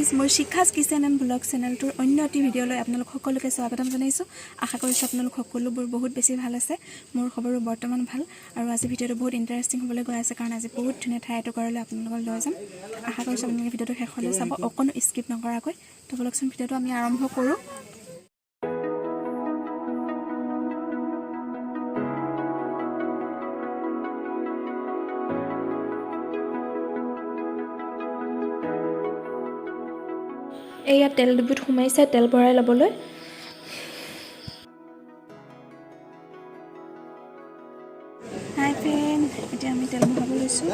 Friends more Shikha's kitchen and blog चैनलटोर अन्य एटी भिडिओলৈ আপোনালোক সকলোকে স্বাগতম জনাইছো আশা কৰিছো আপোনালোক সকলোবোৰ বহুত বেছি ভাল আছে মোৰ খবৰো বৰ্তমান ভাল আৰু আজি ভিডিওটো বহুত ইন্টাৰেষ্টিং হ'বলৈ গৈ আছে কাৰণ আজি বহুত ধুনীয়া ঠাই এটো কৰালৈ আপোনালোকক লৈ যাম আশা কৰিছো আপোনালোকে ভিডিওটো শেষলৈ চাব অকনো স্কিপ নকৰাকৈ তো ব্লগচন ভিডিওটো আমি আৰম্ভ কৰো এয়া তেল ডিপুত সোমাইছে তেল ভৰাই লবলৈ হাই ফ্ৰেন্ড এতিয়া আমি তেল ভৰাব লৈছো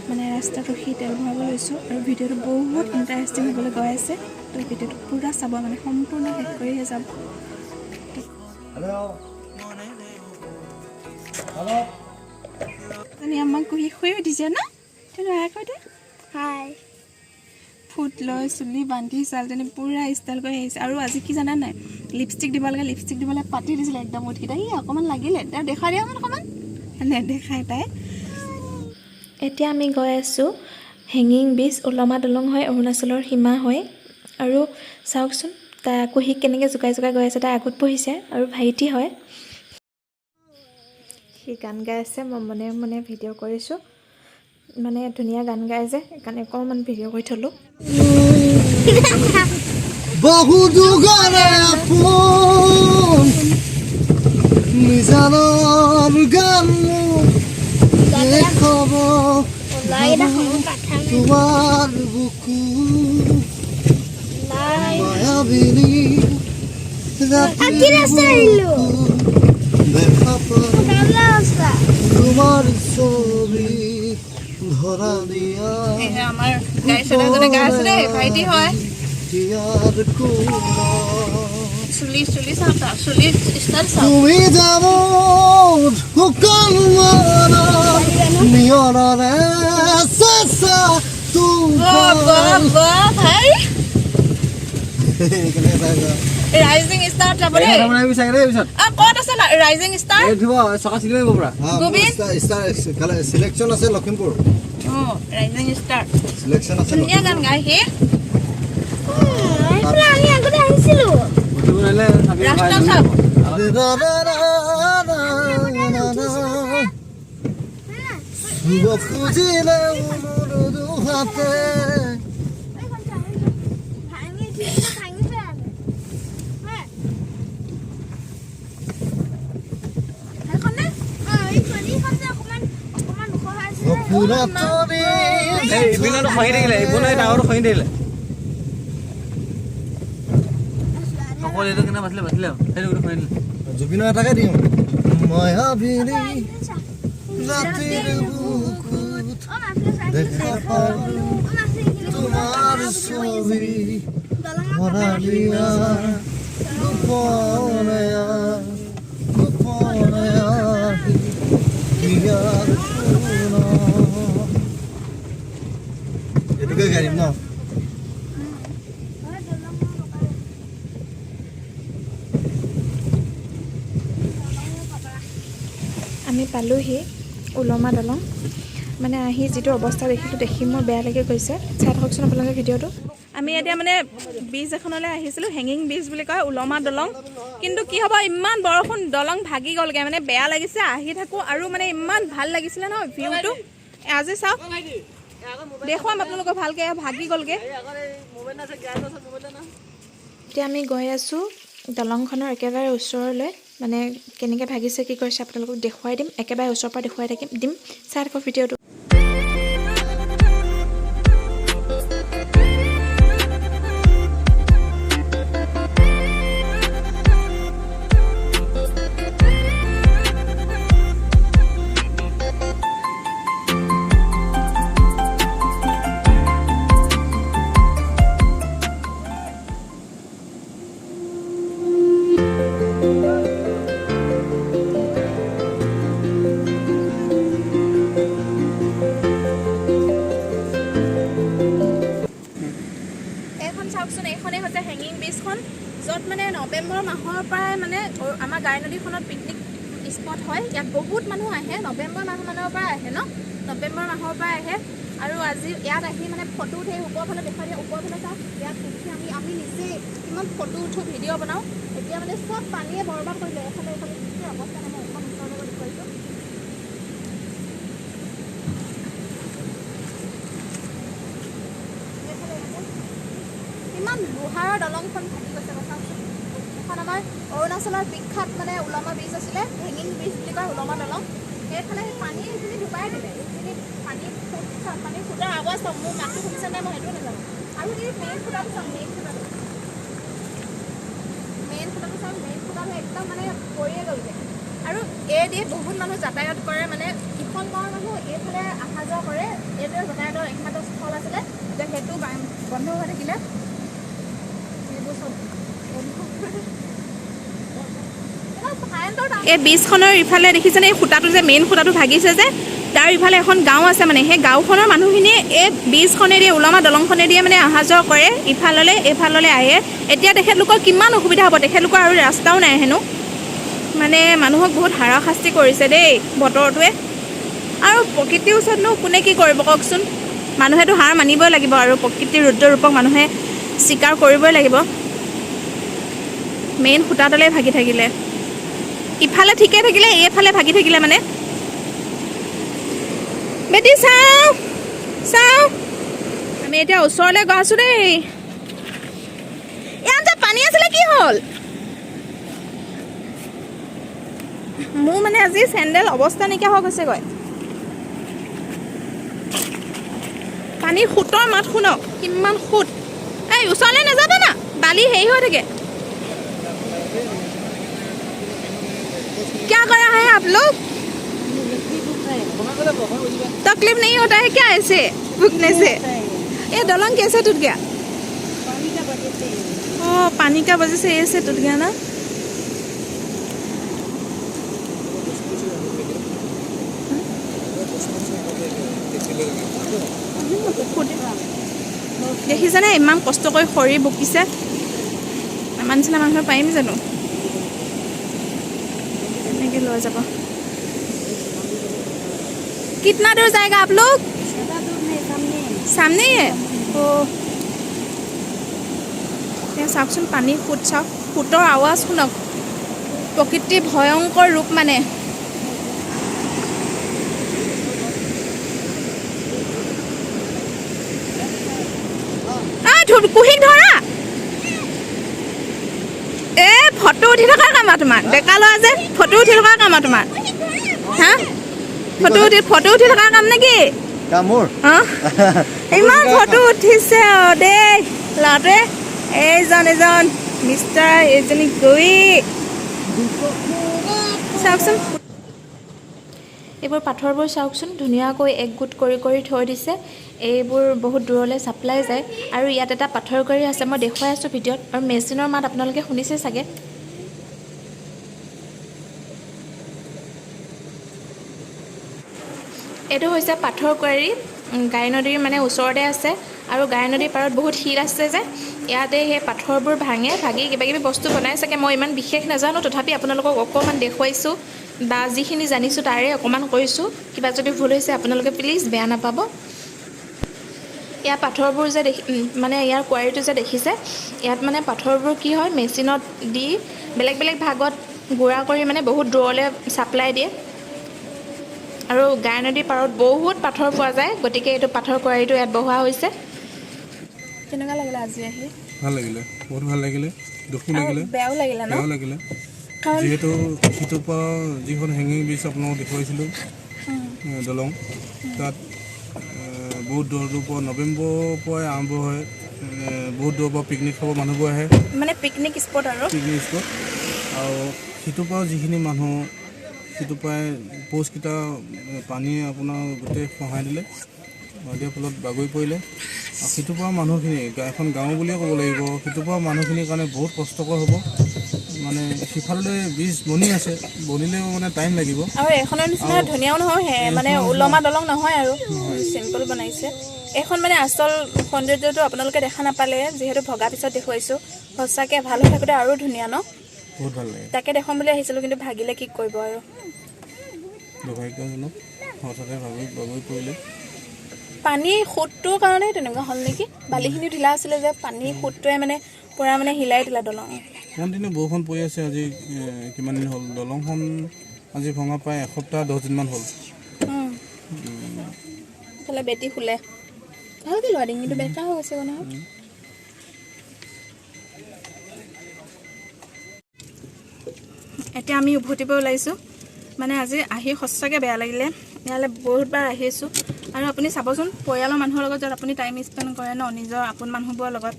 মানে ৰাস্তাটো হি তেল ভৰাব লৈছো আৰু ভিডিওটো বহুত ইন্টাৰেষ্টিং হ'বলৈ গৈ আছে তো ভিডিওটো পুৰা চাব মানে সম্পূৰ্ণ শেষ কৰিহে যাব হেল্ল হেল্ল তুমি আমাক কহি খুই দিছে না তুমি আই কৈ দে হাই ফুট লয় চুলি বান্ধি চালজনী পুৰা ষ্টাইল কৰি আহিছে আৰু আজি কি জানা নাই লিপষ্টিক দিব লাগে লিপষ্টিক দিবলৈ পাতি দিছিল একদম উঠিটা ই অকমান লাগিলে দেখা দিয়া অকমান নে দেখাই তাই এতিয়া আমি গৈ আছো হেঙ্গিং ব্ৰিজ উলমা দলং হয় অৰুণাচলৰ সীমা হয় আৰু চাওকচোন তাই আকৌ হি কেনেকৈ জুকাই জুকাই গৈ আছে তাই আগত বহিছে আৰু ভাইটি হয় সি গান গাই আছে মই মনে মনে ভিডিঅ' কৰিছোঁ মানে ধুনীয়া গান গায় যে সেইকাৰণে অকণমান ভিডিঅ' কৰি থলোঁ বহু দুগৰে আপোন নিজানৰ গান দেখাব তোমাৰ বুকু মায়াবিনী দেখা তোমাৰ ছবি ধৰা দিয়া আমাৰ গাইছনে গাইছে দে ভাইটি হয় চুলি চুলি চাওঁতা চুলি ষ্টাইল চাওঁ তুমি যাব শুকান নিয়নৰে চেঁচা ভাই ৰাইজিং ষ্টাৰ যাব দে ক'ত আছে ৰাইজিং ষ্টাৰ সিলেকশ্যন আছে লখিমপুৰ ৰাইজিং ষ্টাৰ সিলেকশ্যন আছে ধুনীয়া গান গাই হে আমি আগতে আহিছিলো ৰাস্তা চাব খুজিলে মনটো হাতে জুবিনৰ এটাকে দিওঁ মায়াবিনী ৰাতিৰ বুকুত দেখা পালো তোমাৰ ছবি ভৰালিয়া গোপনেয়া গোপনেয়া ইয়াৰ এইটোকে গাড়ীম ন আমি পালোহি উলমা দলং মানে আহি যিটো অৱস্থা দেখিলোঁ দেখি মোৰ বেয়া লাগি গৈছে চাই থাককচোন আপোনালোকে ভিডিঅ'টো আমি এতিয়া মানে ব্ৰিজ এখনলৈ আহিছিলোঁ হেঙ্গিং ব্ৰিজ বুলি কয় উলমা দলং কিন্তু কি হ'ব ইমান বৰষুণ দলং ভাগি গ'লগৈ মানে বেয়া লাগিছে আহি থাকোঁ আৰু মানে ইমান ভাল লাগিছিলে ন ভিউটো আজি চাওক দেখুৱাম আপোনালোকক ভালকৈ ভাগি গ'লগৈ এতিয়া আমি গৈ আছোঁ দলংখনৰ একেবাৰে ওচৰলৈ মানে কেনেকৈ ভাগিছে কি কৰিছে আপোনালোকক দেখুৱাই দিম একেবাৰে ওচৰৰ পৰা দেখুৱাই দিম চাই থাকক ভিডিঅ'টো এইখনেই হৈছে হেঙ্গিং ব্ৰিজখন য'ত মানে নৱেম্বৰ মাহৰ পৰাই মানে আমাৰ গাই নদীখনত পিকনিক স্পট হয় ইয়াত বহুত মানুহ আহে নৱেম্বৰ মাহমানৰ পৰা আহে ন নৱেম্বৰ মাহৰ পৰা আহে আৰু আজি ইয়াত আহি মানে ফটো উঠে ওপৰফালে দেখাই দিয়ে ওপৰফালে চাওক ইয়াত উঠি আমি নিজে কিমান ফটো উঠো ভিডিঅ' বনাওঁ এতিয়া মানে চব পানীয়ে বৰবাদ কৰিলে এফালে এফালে কি অৱস্থা নহয় অকণ ওচৰৰ লগত দেখুৱাইছোঁ ইমান লোহাৰৰ দলংখন ভাঙি গৈছে চাওকচোন এখন আমাৰ অৰুণাচলৰ বিখ্যাত মানে ওলমা ব্ৰিজ আছিলে হেঙিং ব্ৰিজ বুলি কয় ওলমা দলং সেইফালে সেই পানী এইখিনি ডুবাই দিলে এইখিনি পানী ফুটাৰ আৱাজ চাওক মোৰ মাতটো শুনিছে নাই মই সেইটোও নাজানো আৰু এই মেইন ফুটাটো চাওক মেইন ফুটাটো একদম মানে পৰিয়ে গ'লগৈ আৰু এইদি বহুত মানুহ যাতায়াত কৰে মানে ইখন গাঁৱৰ মানুহ এইফালে অহা যোৱা কৰে এইদৰে যাতায়াতৰ একমাত্ৰ স্থল আছিলে এতিয়া সেইটো বন্ধ হৈ থাকিলে এই ব্ৰিজখনৰ ইফালে দেখিছেনে এই খুঁটাটো যে মেইন খুঁটাটো ভাগিছে যে তাৰ ইফালে এখন গাঁও আছে মানে সেই গাঁওখনৰ মানুহখিনিয়ে এই ব্ৰিজখনেদি ওলমা দলংখনেদিয়ে মানে অহা যোৱা কৰে ইফাললৈ এইফাললৈ আহে এতিয়া তেখেতলোকৰ কিমান অসুবিধা হ'ব তেখেতলোকৰ আৰু ৰাস্তাও নাই হেনো মানে মানুহক বহুত হাৰাশাস্তি কৰিছে দেই বতৰটোৱে আৰু প্ৰকৃতিৰ ওচৰতনো কোনে কি কৰিব কওকচোন মানুহেতো হাৰ মানিবই লাগিব আৰু প্ৰকৃতিৰ ৰুদ্ৰৰূপক মানুহে স্বীকাৰ কৰিবই লাগিব মেইন খুঁটাডালেই ভাগি থাকিলে ইফালে ঠিকে থাকিলে এইফালে ভাগি থাকিলে মানে বেটি চাওঁ চাওঁ আমি এতিয়া ওচৰলৈ গৈ আছোঁ দেই ইয়াত যে পানী আছিলে কি হ'ল মোৰ মানে আজি চেণ্ডেল অৱস্থা নাইকিয়া হৈ গৈছেগৈ পানীৰ সোঁতৰ মাত শুনক কিমান সোঁত এই ওচৰলৈ নাযাবা না বালি হেৰি হৈ থাকে क्या कर रहा है आप लोग तकलीफ नहीं होता है क्या ऐसे भूखने से ये दलंग कैसे टूट गया पानी का वजह से ऐसे टूट गया ना দেখিছেনে ইমান কষ্ট কৰি খৰি বকিছে আমাৰ নিচিনা মানুহ পাৰিম জানো लो जाओ कितना दूर जाएगा आप लोग सामने है ओ चाहकचोन पानी फुट चाওক फुटर आवाज शुनक प्रकृति भयंकर रूप माने कुहिक धरा ফটো উঠি থকাৰ কাম তোমাৰ ডেকা ল'ৰা যে ফটো উঠি থকাৰ কাম তোমাৰ হা ফটো উঠি থকাৰ কাম নেকি কামৰ ইমান ফটো উঠিছে দেই ল'ৰাটোৱে এজন মিষ্টাৰ এজনী গৈ চাওকচোন এইবোৰ পাথৰবোৰ চাওকচোন ধুনীয়াকৈ একগোট কৰি কৰি থৈ দিছে এইবোৰ বহুত দূৰলৈ ছাপ্লাই যায় আৰু ইয়াত এটা পাথৰ কৰি আছে মই দেখুৱাই আছোঁ ভিডিঅ'ত আৰু মেচিনৰ মাত আপোনালোকে শুনিছে চাগে এইটো হৈছে পাথৰ কুঁৱাৰী গাই নদীৰ মানে ওচৰতে আছে আৰু গাই নদীৰ পাৰত বহুত শিল আছে যে ইয়াতে সেই পাথৰবোৰ ভাঙি কিবা কিবি বস্তু বনাই চাগে মই ইমান বিশেষ নাজানো তথাপি আপোনালোকক অকণমান দেখুৱাইছোঁ বা যিখিনি জানিছোঁ তাৰে অকণমান কৈছোঁ কিবা যদি ভুল হৈছে আপোনালোকে প্লিজ বেয়া নাপাব ইয়াৰ পাথৰবোৰ যে মানে ইয়াৰ কুঁৱাৰীটো যে দেখিছে ইয়াত মানে পাথৰবোৰ কি হয় মেচিনত দি বেলেগ বেলেগ ভাগত গুড়া কৰি মানে বহুত দূৰলৈ ছাপ্লাই দিয়ে আৰু গাই নদীৰ পাৰত বহুত পাথৰ পোৱা যায় গতিকে এইটো পাথৰ কুঁৱাৰীটো ইয়াত বহোৱা হৈছে কেনেকুৱা লাগিলে আজি আহি ভাল লাগিলে বহুত ভাল লাগিলে দুখো লাগিলে বেয়াও লাগিলে যিহেতু সিটোৰ পৰা যিখন হেঙিং ব্ৰিজ আপোনালোকক দেখুৱাইছিলোঁ দলং তাত বহুত দূৰৰ পৰা নৱেম্বৰৰ পৰাই আৰম্ভ হয় বহুত দূৰৰ পৰা পিকনিক খাব মানুহবোৰ আহে মানে পিকনিক স্পট আৰু সিটোৰ পৰা যিখিনি মানুহ সিটোৰ পৰাই প'ষ্টকেইটা পানীয়ে আপোনাৰ গোটেই খহাই দিলে দিয়াৰ ফলত বাগৰি পৰিলে আৰু সিটোৰ পৰা মানুহখিনি এখন গাঁও বুলিয়ে ক'ব লাগিব সিটোৰ পৰা মানুহখিনিৰ কাৰণে বহুত কষ্টকৰ হ'ব মানে সিফাললৈ ব্ৰিজ বনি আছে বনিলেও মানে টাইম লাগিব আৰু এখনৰ নিচিনা ধুনীয়াও নহয় মানে ওলমা দলং নহয় আৰু চিম্পল বনাইছে এখন মানে আচল সৌন্দৰ্যটো আপোনালোকে দেখা নাপালে যিহেতু ভগা পিছত দেখুৱাইছোঁ সঁচাকৈ ভাল হৈ থাকোঁতে আৰু ধুনীয়া ন বহুত ভাল লাগে তাকে দেখুৱাম বুলি আহিছিলোঁ কিন্তু ভাগিলে কি কৰিব আৰু দুৰ্ভাগ্যজনক হঠাতে বাগৰি পৰিলে। পানীৰ সোঁতটোৰ কাৰণে তেনেকুৱা হ'ল নেকি? বালিখিনি ঢিলা আছিলে যে পানীৰ সোঁতটোৱে মানে পূৰা মানে হিলাই দিলে দলং। কণ্টিনিউ বৰষুণ পৰি আছে আজি কিমান দিন হ'ল। দলংখন আজি ভঙা প্ৰায় এসপ্তাহ 10 দিনমান হ'ল। ইফালে বেটি শুলে ভালকৈ লোৱা ডিঙিটো বেকা হৈ গৈছে নহয়। এতিয়া আমি উভতিব ওলাইছোঁ। মানে আজি আহি সঁচাকৈ বেয়া লাগিলে। ইয়ালৈ বহুতবাৰ আহিছোঁ আৰু আপুনি চাবচোন পৰিয়ালৰ মানুহৰ লগত য'ত আপুনি টাইম স্পেণ্ড কৰে ন, নিজৰ আপোন মানুহবোৰৰ লগত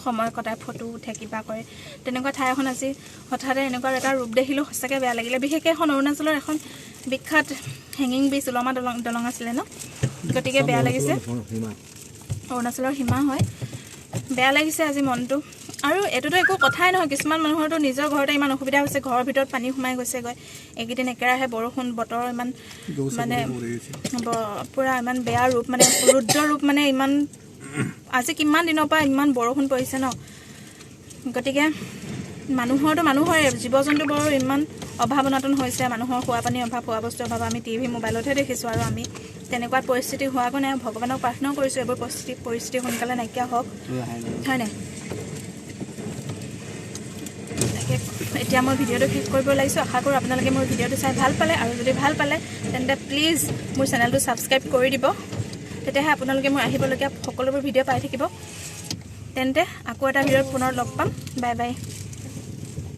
সময় কটাই ফটো উঠে কিবা কৰে, তেনেকুৱা ঠাই এখন আজি হঠাতে এনেকুৱা এটা ৰূপ দেখিলোঁ, সঁচাকৈ বেয়া লাগিলে। বিশেষকৈ এখন অৰুণাচলৰ এখন বিখ্যাত হেঙিং ব্ৰিজ ওলমা দলং আছিলে ন, গতিকে বেয়া লাগিছে। অৰুণাচলৰ সীমা হয়, বেয়া লাগিছে আজি মনটো। আৰু এইটোতো একো কথাই নহয়, কিছুমান মানুহৰতো নিজৰ ঘৰতে ইমান অসুবিধা হৈছে, ঘৰৰ ভিতৰত পানী সোমাই গৈছেগৈ। এইকেইদিন একেৰাহে বৰষুণ, বতৰ ইমান মানে পূৰা ইমান বেয়া ৰূপ, মানে ৰুদ্ৰ ৰূপ, মানে ইমান আজি কিমান দিনৰ পৰা ইমান বৰষুণ পৰিছে ন। গতিকে মানুহৰতো মানুহৰে, জীৱ জন্তুবোৰৰ ইমান অভাৱ অনাটন হৈছে, মানুহৰ খোৱা পানীৰ অভাৱ, খোৱা বস্তুৰ অভাৱ আমি টিভি মোবাইলতহে দেখিছোঁ। আৰু আমি তেনেকুৱা পৰিস্থিতি হোৱাগৈ নাই, ভগৱানক প্ৰাৰ্থনাও কৰিছোঁ এইবোৰ পৰিস্থিতি সোনকালে নাইকিয়া হওক, হয় নাই? এতিয়া মই ভিডিঅ'টো শেষ কৰিব লাগিছোঁ। আশা কৰোঁ আপোনালোকে মোৰ ভিডিঅ'টো চাই ভাল পালে, আৰু যদি ভাল পালে তেন্তে প্লিজ মোৰ চেনেলটো ছাবস্ক্ৰাইব কৰি দিব, তেতিয়াহে আপোনালোকে মোৰ আহিবলগীয়া সকলোবোৰ ভিডিঅ' পাই থাকিব। তেন্তে আকৌ এটা ভিডিঅ'ত পুনৰ লগ পাম। Bye bye.